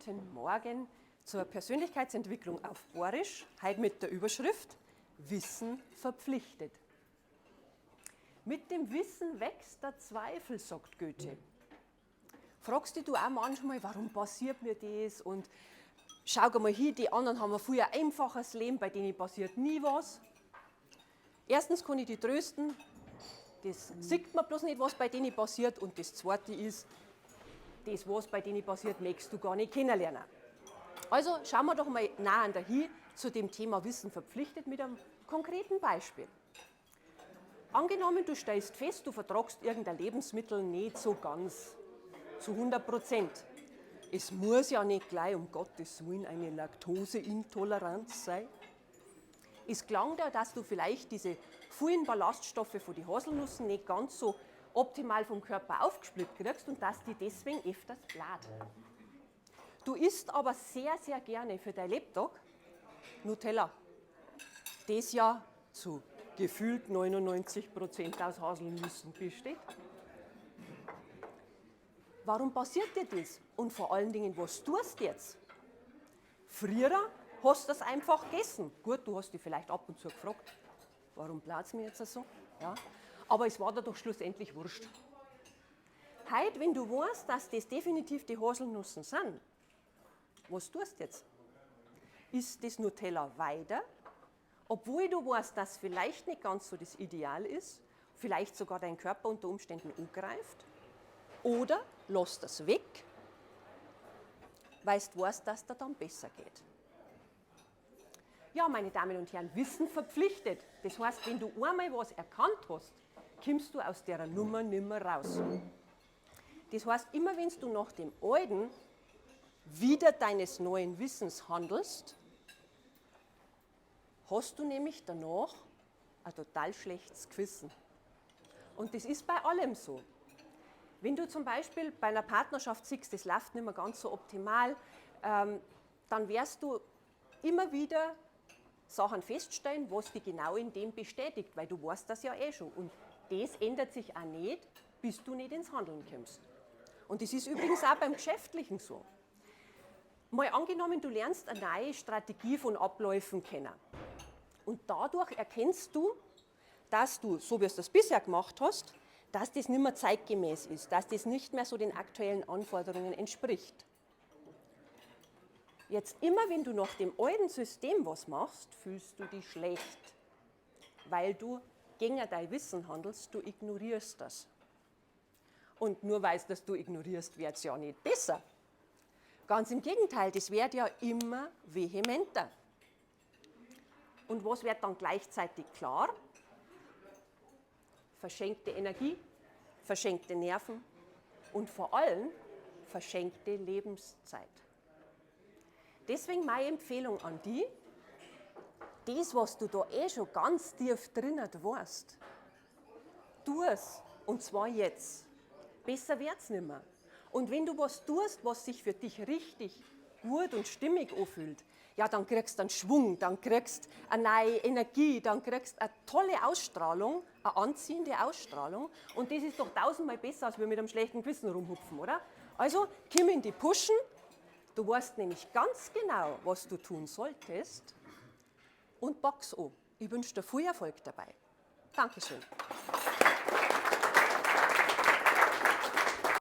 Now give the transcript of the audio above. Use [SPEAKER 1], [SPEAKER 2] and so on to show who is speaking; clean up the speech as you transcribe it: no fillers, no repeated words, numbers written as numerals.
[SPEAKER 1] Guten Morgen zur Persönlichkeitsentwicklung auf Borisch, heute mit der Überschrift Wissen verpflichtet. Mit dem Wissen wächst der Zweifel, sagt Goethe. Fragst dich du auch manchmal, warum passiert mir das? Und schau mal hin, die anderen haben ein viel einfaches Leben, bei denen passiert nie was. Erstens kann ich dich trösten, das sieht man bloß nicht, was bei denen passiert. Und das Zweite ist, das, was bei denen passiert, möchtest du gar nicht kennenlernen. Also schauen wir doch mal nahe dahin zu dem Thema Wissen verpflichtet mit einem konkreten Beispiel. Angenommen, du stellst fest, du vertragst irgendein Lebensmittel nicht so ganz, zu 100%. Es muss ja nicht gleich um Gottes Willen eine Laktoseintoleranz sein. Es klang da, dass du vielleicht diese vielen Ballaststoffe von den Haselnüssen nicht ganz so optimal vom Körper aufgespült kriegst und dass die deswegen öfters blatt. Du isst aber sehr, sehr gerne für dein Lebtag Nutella, das ja zu gefühlt 99% aus Haselnüssen besteht. Warum passiert dir das? Und vor allen Dingen, was tust du jetzt? Früher hast du das einfach gegessen. Gut, du hast dich vielleicht ab und zu gefragt, warum bleibt es mir jetzt so? Ja. Aber es war dir doch schlussendlich wurscht. Heute, wenn du weißt, dass das definitiv die Haselnüsse sind, was tust du jetzt? Isst das Nutella weiter, obwohl du weißt, dass vielleicht nicht ganz so das Ideal ist, vielleicht sogar dein Körper unter Umständen angreift, oder lässt das weg, weil du weißt, dass dir dann besser geht. Ja, meine Damen und Herren, Wissen verpflichtet. Das heißt, wenn du einmal was erkannt hast, kommst du aus der Nummer nimmer raus. Das heißt, immer wenn du nach dem Alten wieder deines neuen Wissens handelst, hast du nämlich danach ein total schlechtes Gewissen. Und das ist bei allem so. Wenn du zum Beispiel bei einer Partnerschaft siehst, das läuft nicht mehr ganz so optimal, dann wirst du immer wieder Sachen feststellen, was dich genau in dem bestätigt, weil du weißt das ja eh schon. Und das ändert sich auch nicht, bis du nicht ins Handeln kommst. Und das ist übrigens auch beim Geschäftlichen so. Mal angenommen, du lernst eine neue Strategie von Abläufen kennen. Und dadurch erkennst du, dass du, so wie du das bisher gemacht hast, dass das nicht mehr zeitgemäß ist, dass das nicht mehr so den aktuellen Anforderungen entspricht. Jetzt immer, wenn du nach dem alten System was machst, fühlst du dich schlecht, weil du gegen dein Wissen handelst, du ignorierst das. Und nur weil das du ignorierst, wird es ja nicht besser. Ganz im Gegenteil, das wird ja immer vehementer. Und was wird dann gleichzeitig klar? Verschenkte Energie, verschenkte Nerven und vor allem verschenkte Lebenszeit. Deswegen meine Empfehlung an dich, das, was du da eh schon ganz tief drinnen weißt, tu es, und zwar jetzt. Besser wird's nicht mehr. Und wenn du was tust, was sich für dich richtig gut und stimmig anfühlt, ja, dann kriegst du einen Schwung, dann kriegst du eine neue Energie, dann kriegst du eine tolle Ausstrahlung, eine anziehende Ausstrahlung. Und das ist doch tausendmal besser, als wir mit einem schlechten Gewissen rumhupfen, oder? Also, komm in die Puschen. Du weißt nämlich ganz genau, was du tun solltest, und pack's an. Ich wünsche dir viel Erfolg dabei. Dankeschön.